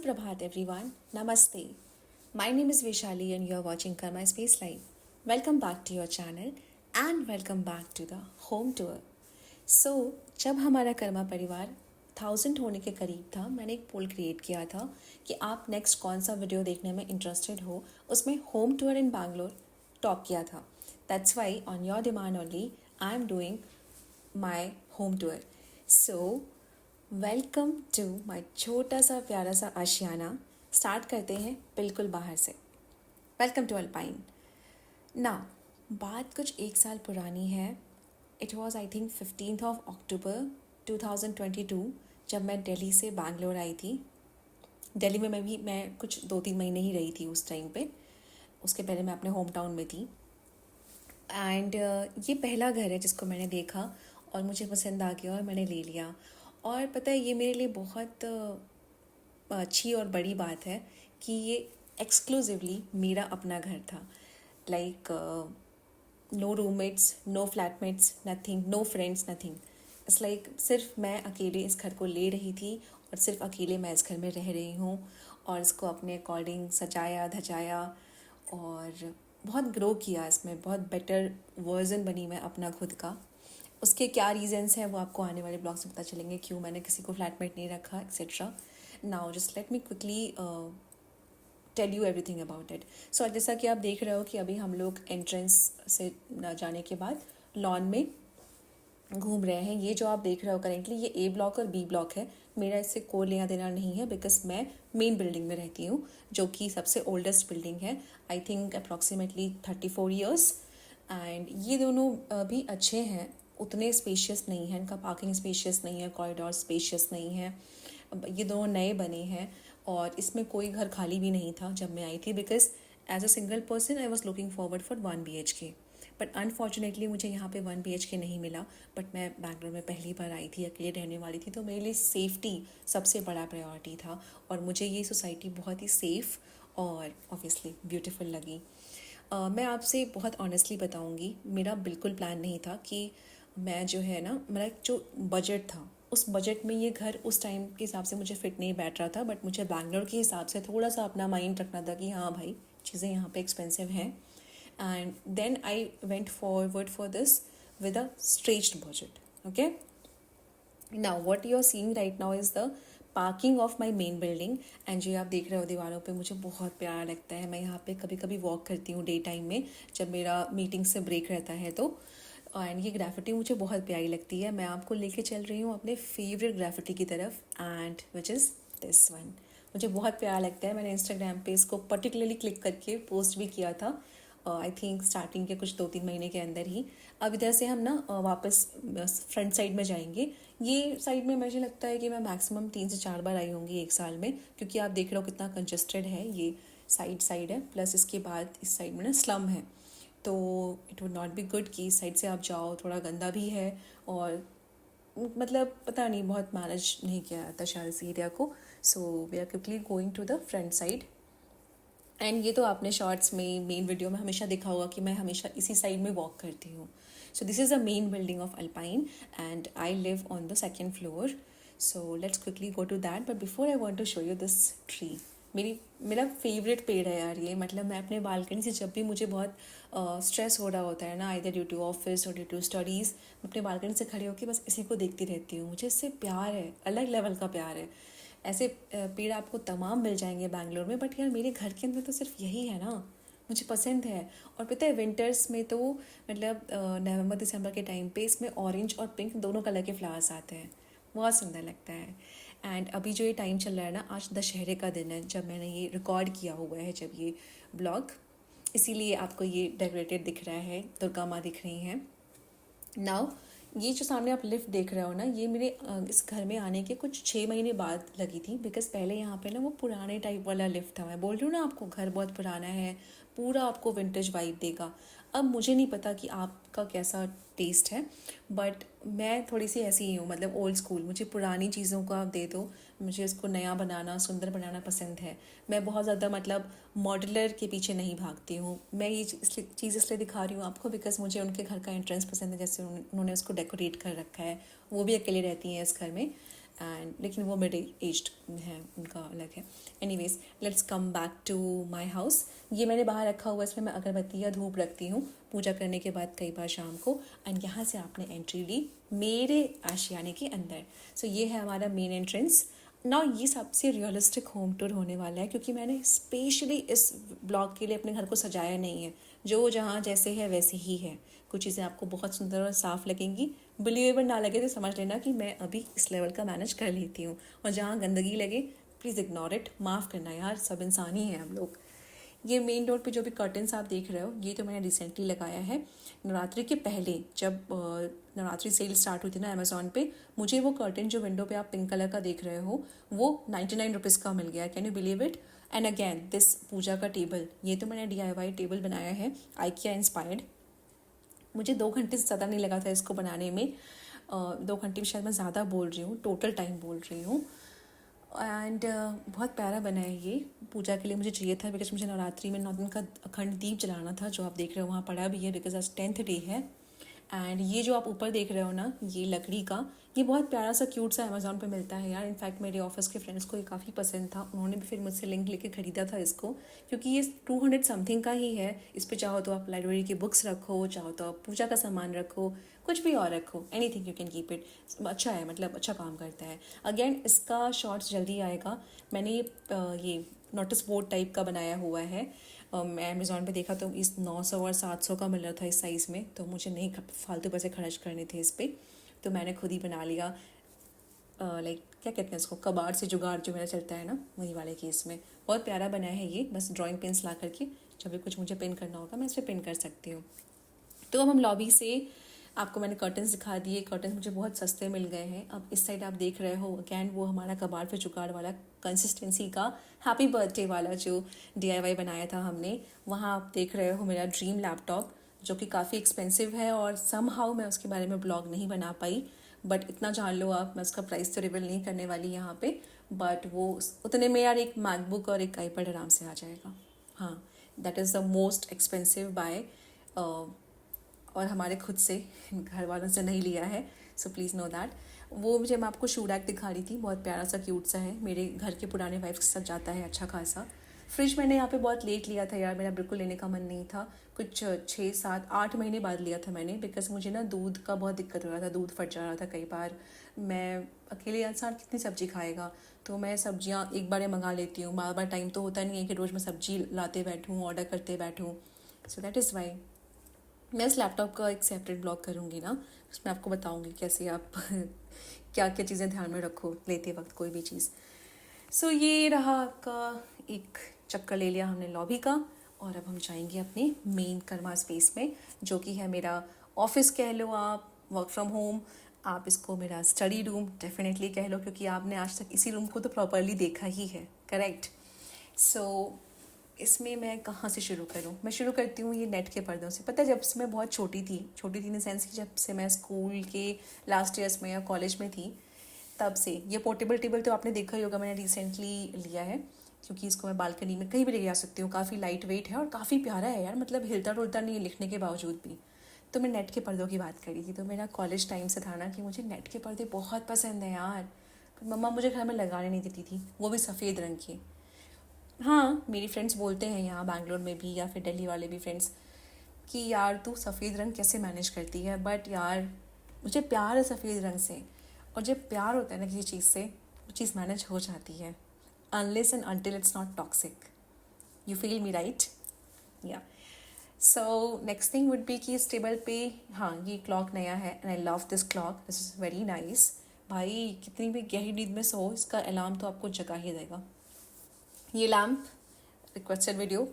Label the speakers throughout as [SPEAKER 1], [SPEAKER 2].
[SPEAKER 1] Suprabhat everyone, Namaste. My name is Vishali and you are watching Karma Space Live. Welcome back to your channel and welcome back to the home tour. So, जब हमारा कर्मा परिवार 1000 होने के करीब था, मैंने एक पोल क्रिएट किया था कि आप नेक्स्ट कौन सा वीडियो देखने में इंटरेस्टेड हो. उसमें home tour in Bangalore top किया था. That's why on your demand only I am doing my home tour. So, welcome to my छोटा सा प्यारा सा आशियाना. स्टार्ट करते हैं बिल्कुल बाहर से. Welcome to Alpine. ना बात कुछ एक साल पुरानी है. It was I think 15th of October 2022 जब मैं दिल्ली से बैंगलोर आई थी. दिल्ली में मैं कुछ 2-3 महीने ही रही थी उस टाइम पे. उसके पहले मैं अपने होम टाउन में थी. एंड ये पहला घर है जिसको मैंने देखा और मुझे पसंद आ गया और मैंने ले लिया. और पता है ये मेरे लिए बहुत अच्छी और बड़ी बात है कि ये एक्सक्लूसिवली मेरा अपना घर था. Like no roommates, no flatmates, nothing, no friends, nothing. It's like सिर्फ मैं अकेले इस घर को ले रही थी और सिर्फ अकेले मैं इस घर में रह रही हूँ और इसको अपने अकॉर्डिंग सजाया धजाया और बहुत ग्रो किया. इसमें बहुत बेटर वर्जन बनी मैं अपना खुद का. उसके क्या रीजंस हैं वो आपको आने वाले ब्लॉग्स में पता चलेंगे, क्यों मैंने किसी को फ्लैटमेट नहीं रखा etcetera. Now just let me quickly tell you everything about it. So जैसा कि आप देख रहे हो कि अभी हम लोग एंट्रेंस से जाने के बाद लॉन में घूम रहे हैं. ये जो आप देख रहे हो करेंटली ये ए ब्लॉक और बी ब्लॉक है. मेरा इससे कोई लेना देना नहीं है बिकॉज मैं मेन बिल्डिंग में रहती हूँ जो कि सबसे ओल्डेस्ट बिल्डिंग है. I think approximately 34 years. And ये दोनों भी अच्छे हैं, उतने स्पेशियस नहीं हैं. इनका पार्किंग स्पेशियस नहीं है, कॉरिडोर स्पेशियस नहीं है. ये दोनों नए बने हैं और इसमें कोई घर खाली भी नहीं था जब मैं आई थी because as a single person I was looking forward for 1 BHK. But unfortunately मुझे यहाँ पे 1 BHK नहीं मिला. बट मैं बैंगलोर में पहली बार आई थी, अकेले रहने वाली थी, तो मेरे लिए सेफ्टी सबसे बड़ा प्रायोरिटी था और मुझे ये सोसाइटी बहुत ही सेफ़ और ऑब्वियसली ब्यूटीफुल लगी. मैं आपसे बहुत ऑनेस्टली बताऊंगी, मेरा बिल्कुल प्लान नहीं था कि मैं जो है ना, मेरा जो बजट था उस बजट में ये घर उस टाइम के हिसाब से मुझे फिट नहीं बैठ रहा था. बट मुझे बैंगलोर के हिसाब से थोड़ा सा अपना माइंड रखना था कि हाँ भाई चीज़ें यहाँ पे एक्सपेंसिव हैं. And then I went forward for this with a stretched budget. Okay, now what you are seeing right now is the parking of my main building. And जो आप देख रहे हो दीवारों पे मुझे बहुत प्यारा लगता है. मैं यहाँ पे कभी कभी वॉक करती हूँ डे टाइम में जब मेरा मीटिंग से ब्रेक रहता है तो. एंड ये ग्राफिटी मुझे बहुत प्यारी लगती है. मैं आपको लेके चल रही हूँ अपने फेवरेट ग्राफिटी की तरफ and which is this one. मुझे बहुत प्यारा लगता है. मैंने इंस्टाग्राम पे इसको पर्टिकुलरली क्लिक करके पोस्ट भी किया था आई थिंक स्टार्टिंग के कुछ 2-3 महीने के अंदर ही. अब इधर से हम ना वापस फ्रंट साइड में जाएंगे. ये साइड में मुझे लगता है कि मैं मैक्सिमम 3 से 4 बार आई होंगी एक साल में, क्योंकि आप देख रहे हो कितना कंजस्टेड है. ये साइड है, प्लस इसके बाद इस साइड में ना स्लम है, तो it would not be good कि इस साइड से आप जाओ. थोड़ा गंदा भी है और मतलब पता नहीं बहुत मैनेज नहीं किया जाता शायद इस एरिया को. So we are quickly going to the front side. And ये तो आपने शॉर्ट्स में मेन वीडियो में हमेशा देखा होगा कि मैं हमेशा इसी साइड में वॉक करती हूँ. So this is the main building of Alpine and I live on the 2nd floor. So let's quickly go to that. But before I want to show you this tree. मेरा favourite पेड़ है यार ये. मतलब मैं अपने balcony से जब भी मुझे बहुत स्ट्रेस हो रहा होता है ना, आइदर ड्यू टू ऑफिस और ड्यू टू स्टडीज़, मैं अपने बालकनी से खड़े होकर बस इसी को देखती रहती हूँ. मुझे इससे प्यार है, अलग लेवल का प्यार है. ऐसे पेड़ आपको तमाम मिल जाएंगे बैंगलोर में, बट यार मेरे घर के अंदर तो सिर्फ यही है ना, मुझे पसंद है. और पता है विंटर्स में तो मतलब नवंबर दिसंबर के टाइम पे इसमें ऑरेंज और पिंक दोनों कलर के फ्लावर्स आते हैं, बहुत सुंदर लगता है. एंड अभी जो ये टाइम चल रहा है ना, आज दशहरे का दिन है जब मैंने ये रिकॉर्ड किया हुआ है, जब ये ब्लॉग, इसीलिए आपको ये डेकोरेटेड दिख रहा है, दुर्गा माँ दिख रही हैं. नाउ ये जो सामने आप लिफ्ट देख रहे हो ना, ये मेरे इस घर में आने के कुछ 6 महीने बाद लगी थी. बिकॉज पहले यहाँ पे ना वो पुराने टाइप वाला लिफ्ट था. मैं बोल रही हूँ ना आपको, घर बहुत पुराना है, पूरा आपको विंटेज वाइब देगा. अब मुझे नहीं पता कि आपका कैसा टेस्ट है, बट मैं थोड़ी सी ऐसी ही हूँ, मतलब ओल्ड स्कूल. मुझे पुरानी चीज़ों को आप दे दो, मुझे इसको नया बनाना, सुंदर बनाना पसंद है. मैं बहुत ज़्यादा मतलब मॉड्यूलर के पीछे नहीं भागती हूँ. मैं ये चीज़ इसलिए दिखा रही हूँ आपको बिकॉज मुझे उनके घर का एंट्रेंस पसंद है, जैसे उन्होंने उसको डेकोरेट कर रखा है. वो भी अकेले रहती हैं इस घर में. एंड लेकिन वो मिड एज्ड हैं, उनका अलग है। Anyways, let's come back to my house. ये मैंने बाहर रखा हुआ है, इसमें मैं अगरबत्ती या धूप रखती हूँ पूजा करने के बाद कई बार शाम को। एंड यहाँ से आपने एंट्री ली मेरे आशियाने के अंदर। सो ये है हमारा मेन एंट्रेंस ना। ये सबसे रियलिस्टिक होम टूर होने वाला है क्योंकि मैंने स्पेशली इस ब्लॉग के लिए अपने घर को सजाया नहीं है। जो जहाँ जैसे है वैसे ही है। कुछ चीज़ें आपको बहुत सुंदर और साफ़ लगेंगी, बिलीवेबल ना लगे तो समझ लेना कि मैं अभी इस लेवल का मैनेज कर लेती हूँ। और जहाँ गंदगी लगे प्लीज़ इग्नोर इट, माफ़ करना यार, सब इंसान ही हैं हम लोग। ये मेन डोर पे जो भी कर्टन्स आप देख रहे हो, ये तो मैंने रिसेंटली लगाया है। नवरात्रि के पहले जब नवरात्रि सेल स्टार्ट हुई थी ना अमेज़ॉन पे, मुझे वो कर्टन जो विंडो पे आप पिंक कलर का देख रहे हो वो 99 रुपीज़ का मिल गया। Can you believe it? And again this पूजा का टेबल, ये तो मैंने DIY टेबल बनाया है, IKEA इंस्पायर्ड। मुझे 2 घंटे से ज़्यादा नहीं लगा था इसको बनाने में। 2 घंटे में शायद मैं ज़्यादा बोल रही हूँ, टोटल टाइम बोल रही हूँ। एंड बहुत प्यारा बना है ये। पूजा के लिए मुझे चाहिए था बिकॉज मुझे नवरात्रि में 9 दिन का अखंड दीप जलाना था, जो आप देख रहे हो वहाँ पड़ा भी है बिकॉज आज 10th डे है। एंड ये जो आप ऊपर देख रहे हो ना, ये लकड़ी का, ये बहुत प्यारा सा क्यूट सा अमेज़ॉन पे मिलता है यार। इनफैक्ट मेरे ऑफिस के फ्रेंड्स को ये काफ़ी पसंद था, उन्होंने भी फिर मुझसे लिंक लेके ख़रीदा था इसको, क्योंकि ये 200 समथिंग का ही है। इस पे चाहो तो आप लाइब्रेरी की बुक्स रखो, चाहो तो आप पूजा का सामान रखो, कुछ भी और रखो, anything you can keep it. अच्छा है, मतलब अच्छा काम करता है। अगेन इसका शॉर्ट्स जल्दी आएगा। मैंने ये नोटिस बोर्ड टाइप का बनाया हुआ है। मैं अमेज़ॉन पे देखा तो इस 900 और 700 का मिल रहा था इस साइज़ में, तो मुझे नहीं फालतू पैसे खर्च करने थे इस पर, तो मैंने खुद ही बना लिया। लाइक क्या कहते हैं इसको, कबाड़ से जुगाड़ जो मेरा चलता है ना, वही वाले केस में। बहुत प्यारा बना है ये, बस ड्राइंग पेन्स ला करके जब भी कुछ मुझे पिन करना होगा मैं इस पर पिन कर सकती हूँ। तो अब हम लॉबी से, आपको मैंने कर्टन्स दिखा दिए। कर्टन्स मुझे बहुत सस्ते मिल गए हैं। अब इस साइड आप देख रहे हो, अगैन वो हमारा कबाड़ पे जुगाड़ वाला कंसिस्टेंसी का हैप्पी बर्थडे वाला जो DIY बनाया था हमने। वहाँ आप देख रहे हो मेरा ड्रीम लैपटॉप, जो कि काफ़ी एक्सपेंसिव है और समहाउ मैं उसके बारे में ब्लॉग नहीं बना पाई। बट इतना जान लो आप, मैं उसका प्राइस तो रिवील नहीं करने वाली यहाँ पे, बट वो उतने में यार एक मैकबुक और एक आईपैड आराम से आ जाएगा। हाँ, that is the most expensive buy, और हमारे खुद से, घर वालों से नहीं लिया है। So please know that. वो मुझे, मैं आपको शू रैक दिखा रही थी, बहुत प्यारा सा क्यूट सा है, मेरे घर के पुराने वाइफ्स के साथ जाता है अच्छा खासा। फ्रिज मैंने यहाँ पे बहुत लेट लिया था यार, मेरा बिल्कुल लेने का मन नहीं था। कुछ 6 7 8 महीने बाद लिया था मैंने, बिकॉज मुझे ना दूध का बहुत दिक्कत हो रहा था, दूध फट जा रहा था कई बार। मैं अकेले इंसान कितनी सब्जी खाएगा, तो मैं सब्जियाँ एक बार मंगा लेती हूँ, बार बार टाइम तो होता नहीं है कि रोज़ मैं सब्जी लाते बैठूँ, ऑर्डर करते बैठूँ। सो दैट इज़ वाई मैं इस लैपटॉप का एक सेपरेट ब्लॉग करूँगी ना, उसमें आपको बताऊँगी कैसे आप क्या क्या चीज़ें ध्यान में रखो लेते वक्त कोई भी चीज़। सो ये रहा आपका, एक चक्कर ले लिया हमने लॉबी का, और अब हम जाएंगे अपने मेन कर्मा स्पेस में, जो कि है मेरा ऑफिस कह लो आप, वर्क फ्रॉम होम, आप इसको मेरा स्टडी रूम डेफिनेटली कह लो, क्योंकि आपने आज तक इसी रूम को तो प्रॉपरली देखा ही है, करेक्ट। सो इसमें मैं कहाँ से शुरू करूँ? मैं शुरू करती हूँ ये नेट के पर्दों से। पता है, जब से मैं बहुत छोटी थी इन द सेंस कि जब से मैं स्कूल के लास्ट ईयर्स में या कॉलेज में थी, तब से ये पोर्टेबल टेबल तो आपने देखा ही होगा, मैंने रिसेंटली लिया है, क्योंकि इसको मैं बालकनी में कहीं भी ले जा सकती हूँ। काफ़ी लाइट वेट है और काफ़ी प्यारा है यार, मतलब हिलता डुलता नहीं है लिखने के बावजूद भी। तो मैं नेट के पर्दों की बात करी थी, तो मेरा कॉलेज टाइम से था ना कि मुझे नेट के पर्दे बहुत पसंद है यार। मम्मा मुझे घर में लगाने नहीं देती थी, वो भी सफ़ेद रंग के। हाँ, मेरी फ्रेंड्स बोलते हैं यहाँ बैंगलोर में भी, या फिर दिल्ली वाले भी फ्रेंड्स, कि यार तू सफ़ेद रंग कैसे मैनेज करती है, बट यार मुझे प्यार है सफ़ेद रंग से, और जब प्यार होता है ना किसी चीज़ से, वो चीज़ मैनेज हो जाती है, unless and until it's not toxic. You feel me right? या so next thing would be कि इस टेबल पे, हाँ ये क्लॉक नया है and I love this clock, this is very nice. भाई कितनी भी गहरी नींद में सो, इसका अलार्म तो आपको जगा ही देगा। ये लैम्प रिक्वेस्टेड वीडियो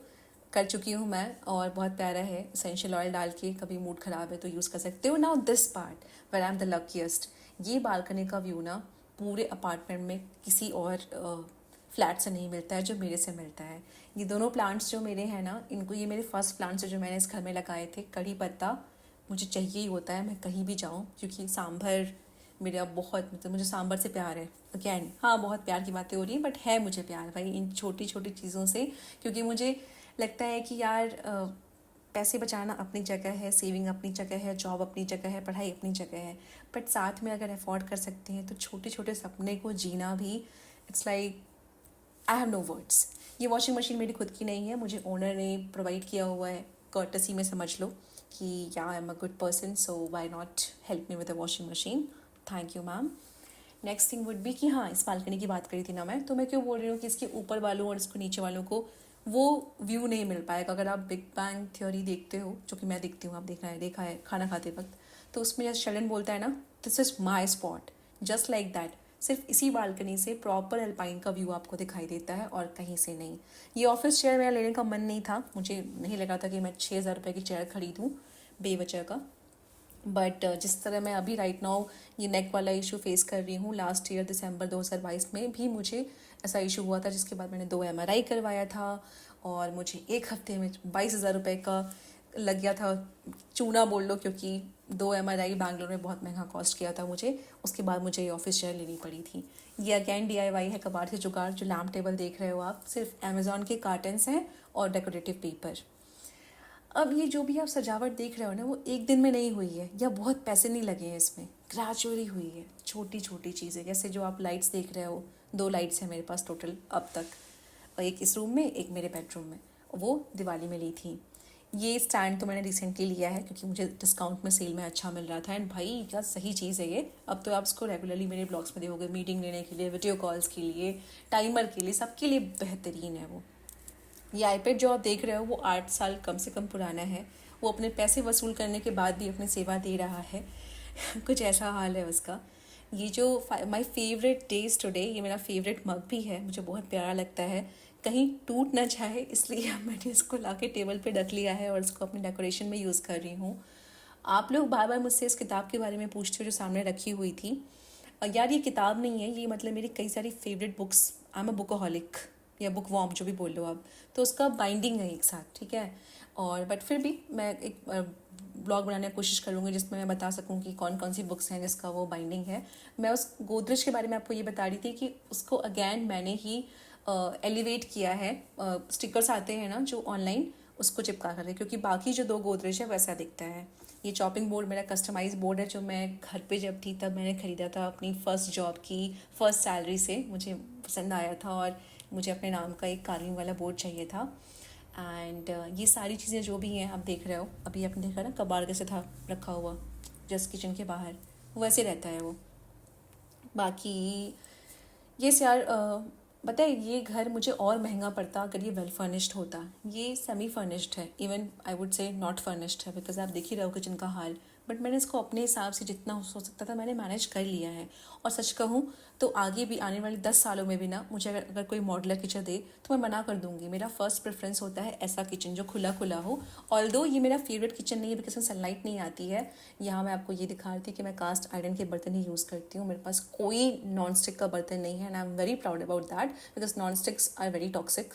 [SPEAKER 1] कर चुकी हूँ मैं, और बहुत प्यारा है, इसेंशियल ऑयल डाल के, कभी मूड ख़राब है तो यूज़ कर सकते हो। Now this part where I am the luckiest, ये बालकनी का व्यू ना पूरे अपार्टमेंट में किसी और फ्लैट से नहीं मिलता है जो मेरे से मिलता है। ये दोनों प्लांट्स जो मेरे हैं ना, इनको, ये मेरे फर्स्ट प्लांट्स जो मैंने इस घर में लगाए थे, कड़ी पत्ता मुझे चाहिए ही होता है, मैं कहीं भी जाऊँ, क्योंकि सांभर मेरा बहुत, मतलब मुझे सांभर से प्यार है। अगैन हाँ, बहुत प्यार की बातें हो रही हैं, बट है मुझे प्यार भाई इन छोटी छोटी चीज़ों से, क्योंकि मुझे लगता है कि यार पैसे बचाना अपनी जगह है, सेविंग अपनी जगह है, जॉब अपनी जगह है, पढ़ाई अपनी जगह है, बट साथ में अगर अफोर्ड कर सकते हैं तो छोटे छोटे सपने को जीना भी, it's like I have no words. ये वॉशिंग मशीन मेरी खुद की नहीं है, मुझे ओनर ने प्रोवाइड किया हुआ है, कर्टसी में समझ लो कि या I am a good person, so why not help me with a washing machine. Thank you ma'am. Next thing would be कि हाँ, इस बालकनी की बात करी थी ना मैं, तो मैं क्यों बोल रही हूँ कि इसके ऊपर वालों और इसको नीचे वालों को वो व्यू नहीं मिल पाएगा। अगर आप बिग बैंग थ्योरी देखते हो, जो कि मैं देखती हूँ, आप देखा है खाना खाते वक्त, तो उसमें जैसे शेल्डन बोलता है ना, this is my spot, just like that. सिर्फ इसी बालकनी से प्रॉपर अल्पाइन का व्यू आपको दिखाई देता है और कहीं से नहीं। ये ऑफिस चेयर मेरा लेने का मन नहीं था, मुझे नहीं लगा था कि मैं 6,000 रुपये की चेयर खरीदूँ बेवजह का। बट जिस तरह मैं अभी राइट नाउ ये नेक वाला इशू फेस कर रही हूँ, लास्ट ईयर दिसंबर 2022 में भी मुझे ऐसा इशू हुआ था, जिसके बाद मैंने 2 MRI करवाया था और मुझे 1 हफ्ते में 22,000 रुपये का लग गया था, चूना बोल लो, क्योंकि 2 MRI बैंगलोर में बहुत महंगा कॉस्ट किया था मुझे। उसके बाद मुझे ये ऑफिस चेयर लेनी पड़ी थी। ये अगेन DIY है, कबाड़ से जुगाड़। जो लैम्प टेबल देख रहे हो आप, सिर्फ अमेजोन के कार्टन्स हैं और डेकोरेटिव पेपर। अब ये जो भी आप सजावट देख रहे हो ना, वो एक दिन में नहीं हुई है या बहुत पैसे नहीं लगे हैं इसमें, ग्रेजुअली हुई है। छोटी छोटी चीज़ें, जैसे जो आप लाइट्स देख रहे हो, 2 लाइट्स हैं मेरे पास टोटल अब तक, और एक इस रूम में, एक मेरे बेडरूम में, वो दिवाली में ली थी। ये स्टैंड तो मैंने रिसेंटली लिया है क्योंकि मुझे डिस्काउंट में, सेल में अच्छा मिल रहा था, एंड भाई क्या सही चीज़ है ये। अब तो आप इसको रेगुलरली मेरे ब्लॉग्स में देखोगे, मीटिंग लेने के लिए, वीडियो कॉल्स के लिए, टाइमर के लिए, सबके लिए बेहतरीन है वो। ये आईपैड जो आप देख रहे हो, वो 8 साल कम से कम पुराना है। वो अपने पैसे वसूल करने के बाद भी अपनी सेवा दे रहा है। कुछ ऐसा हाल है उसका। ये जो माय फेवरेट डेज टुडे, ये मेरा फेवरेट मग भी है, मुझे बहुत प्यारा लगता है। कहीं टूट ना जाए इसलिए मैंने इसको ला के टेबल पे रख लिया है और इसको अपने डेकोरेशन में यूज़ कर रही हूँ। आप लोग बार बार मुझसे इस किताब के बारे में पूछते हो जो सामने रखी हुई थी। यार ये किताब नहीं है, ये मतलब मेरी कई सारी favourite books, I am a bookaholic या बुक वॉर्म, जो भी बोल लो आप, तो उसका बाइंडिंग है एक साथ, ठीक है। और बट फिर भी मैं एक ब्लॉग बनाने की कोशिश करूँगी जिसमें मैं बता सकूँ कि कौन कौन सी बुक्स हैं जिसका वो बाइंडिंग है। मैं उस गोदरेज के बारे में आपको ये बता रही थी कि उसको अगेन मैंने ही एलिवेट किया है। स्टिकर्स आते हैं ना जो ऑनलाइन, उसको चिपका कर, क्योंकि बाकी जो 2 गोदरेज है वैसा दिखता है। ये चॉपिंग बोर्ड मेरा कस्टमाइज बोर्ड है, जो मैं घर पे जब थी तब मैंने ख़रीदा था अपनी फ़र्स्ट जॉब की फ़र्स्ट सैलरी से। मुझे पसंद आया था और मुझे अपने नाम का एक कार्विंग वाला बोर्ड चाहिए था। एंड ये सारी चीज़ें जो भी हैं आप देख रहे हो, अभी आपने देखा ना कबाड़ कैसे था रखा हुआ जस्ट किचन के बाहर, वैसे रहता है वो। बाकी ये यार पता है, ये घर मुझे और महंगा पड़ता अगर ये वेल फर्निश्ड होता। ये सेमी फर्निश्ड है, even I would say not furnished है, बिकॉज आप देख ही रहे हो किचन का हाल। बट मैंने इसको अपने हिसाब से जितना हो सकता था मैंने मैनेज कर लिया है। और सच कहूँ तो आगे भी आने वाले 10 सालों में भी ना, मुझे अगर कोई मॉडलर किचन दे तो मैं मना कर दूंगी। मेरा फर्स्ट प्रेफरेंस होता है ऐसा किचन जो खुला खुला हो। ऑल्दो ये मेरा फेवरेट किचन नहीं है बिकॉज सनलाइट नहीं आती है। यहाँ मैं आपको ये दिखा रही थी कि मैं कास्ट आयरन के बर्तन ही यूज़ करती हूँ, मेरे पास कोई नॉन स्टिक का बर्तन नहीं है, and I am very proud about that because non sticks are very toxic.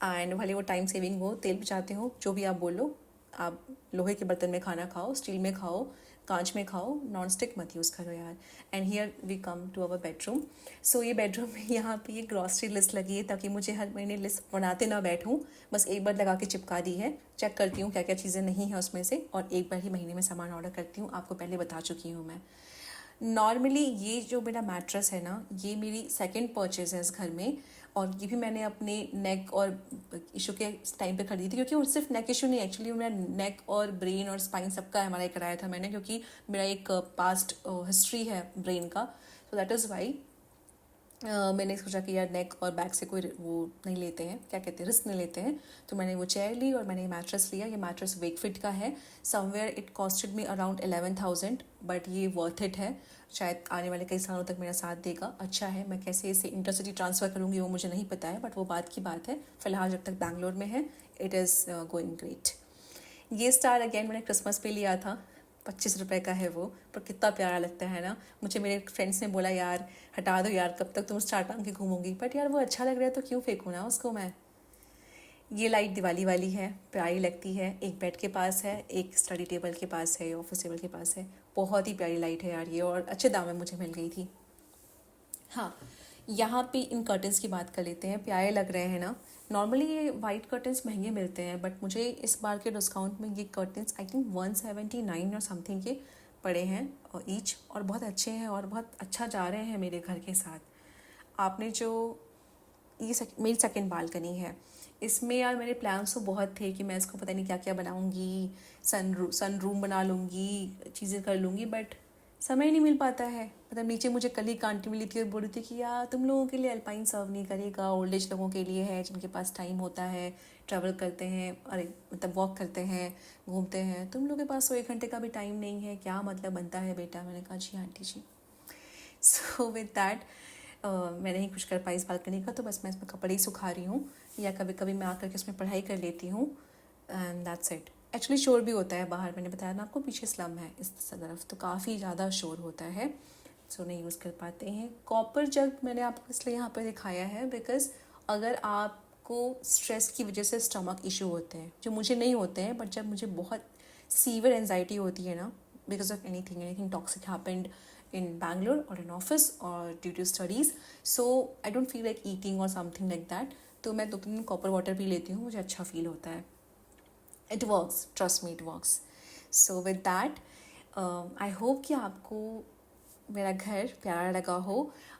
[SPEAKER 1] And भले वो टाइम सेविंग हो, तेल बचाते हो, जो भी आप बोल लो, आप लोहे के बर्तन में खाना खाओ, स्टील में खाओ, कांच में खाओ, नॉन स्टिक मत यूज़ करो यार। And here we come to our bedroom. So ये बेडरूम में यहाँ पे ये ग्रॉसरी लिस्ट लगी है ताकि मुझे हर महीने लिस्ट बनाते ना बैठूँ, बस एक बार लगा के चिपका दी है। चेक करती हूँ क्या क्या चीज़ें नहीं हैं उसमें से, और एक बार ही महीने में सामान ऑर्डर करती हूँ। आपको पहले बता चुकी हूँ मैं। नॉर्मली ये जो मेरा मैट्रेस है ना, ये मेरी सेकंड परचेज है इस घर में, और ये भी मैंने अपने नेक और इशू के टाइम पे खरीदी थी, क्योंकि वो सिर्फ नेक इशू नहीं, एक्चुअली मेरा नेक और ब्रेन और स्पाइन सबका एमआरआई कराया था मैंने, क्योंकि मेरा एक पास्ट हिस्ट्री है ब्रेन का। सो दैट इज़ वाई मैंने सोचा कि यार नेक और बैक से कोई वो नहीं लेते हैं, क्या कहते हैं, रिस्क नहीं लेते हैं। तो मैंने वो चेयर ली और मैंने ये मैट्रेस लिया। ये मैट्रेस वेकफिट का है। Somewhere it costed me around 11,000, but ये वर्थ इट है। शायद आने वाले कई सालों तक मेरा साथ देगा। अच्छा है। मैं कैसे इसे इंटरसिटी ट्रांसफ़र करूँगी वो मुझे नहीं पता है, बट वो बात की बात है। फ़िलहाल जब तक बैंगलोर में है, इट इज़ गोइंग ग्रेट। ये स्टार अगेन मैंने क्रिसमस पे लिया था, 25 रुपये का है वो, पर कितना प्यारा लगता है ना। मुझे मेरे फ्रेंड्स ने बोला यार हटा दो यार, कब तक तुम स्टार टांग के घूमोगी, बट यार वो अच्छा लग रहा है तो क्यों फेंकूँ ना उसको मैं। ये लाइट दिवाली वाली है, प्यारी लगती है। एक बेड के पास है, एक स्टडी टेबल के पास है, ऑफिस टेबल के पास है। बहुत ही प्यारी लाइट है यार ये, और अच्छे दाम में मुझे मिल गई थी। हाँ, यहाँ पे इन कर्टन्स की बात कर लेते हैं, प्यारे लग रहे हैं ना। नॉर्मली ये वाइट कर्टन्स महंगे मिलते हैं, बट मुझे इस बार के डिस्काउंट में ये कर्टन्स आई थिंक 179 और समथिंग के पड़े हैं और ईच, और बहुत अच्छे हैं और बहुत अच्छा जा रहे हैं मेरे घर के साथ। आपने जो मेरी सेकंड बालकनी है, इसमें यार मेरे प्लान्स तो बहुत थे कि मैं इसको पता नहीं क्या क्या बनाऊंगी, सन रूम बना लूँगी, चीज़ें कर लूँगी, बट समय नहीं मिल पाता है। मतलब नीचे मुझे कल ही आंटी मिली थी और बोल रही थी कि यार तुम लोगों के लिए अल्पाइन सर्व नहीं करेगा, ओल्ड एज लोगों के लिए है जिनके पास टाइम होता है, ट्रैवल करते हैं, अरे मतलब वॉक करते हैं, घूमते हैं, तुम लोगों के पास तो 1 घंटे का भी टाइम नहीं है, क्या मतलब बनता है बेटा। मैंने कहा जी aunty ji. So with that मैं नहीं कुछ कर पाई इस बालकनी का, तो बस मैं इसमें कपड़े ही सुखा रही हूँ, या कभी कभी मैं आकर के उसमें पढ़ाई कर लेती हूँ, एंड दैट्स इट। एक्चुअली शोर भी होता है बाहर, मैंने बताया ना आपको, पीछे स्लम है इस तरफ, तो काफ़ी ज़्यादा शोर होता है, सो नहीं यूज़ कर पाते हैं। कॉपर जग मैंने आपको इसलिए यहाँ पर दिखाया है बिकॉज़ अगर आपको स्ट्रेस की वजह से स्टमक इशू होते हैं, जो मुझे नहीं होते हैं, बट जब मुझे बहुत सीवियर एनजाइटी होती है ना, because of anything toxic happened in Bangalore or in office or due to studies, so I don't feel like eating or something like that, तो मैं 2-3 कॉपर वाटर पी लेती हूँ, मुझे अच्छा फील होता है। It works, trust me, it works. So with that, I hope कि आपको मेरा घर प्यारा लगा हो,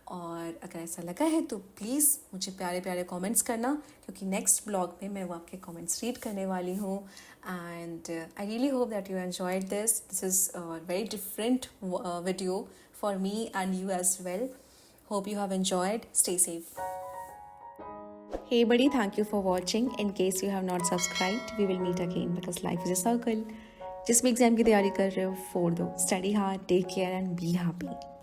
[SPEAKER 1] और अगर ऐसा लगा है तो प्लीज़ मुझे प्यारे प्यारे कमेंट्स करना, क्योंकि नेक्स्ट ब्लॉग में मैं वो आपके कमेंट्स रीड करने वाली हूँ। And I really hope that you enjoyed this is very different video for me and you as well. Hope you have enjoyed. Stay safe. Hey buddy, thank you for watching. In case you have not subscribed, we will meet again because life is a circle. जिस भी exam की तैयारी कर रहे हो, फोड़ दो, study hard, take care and be happy.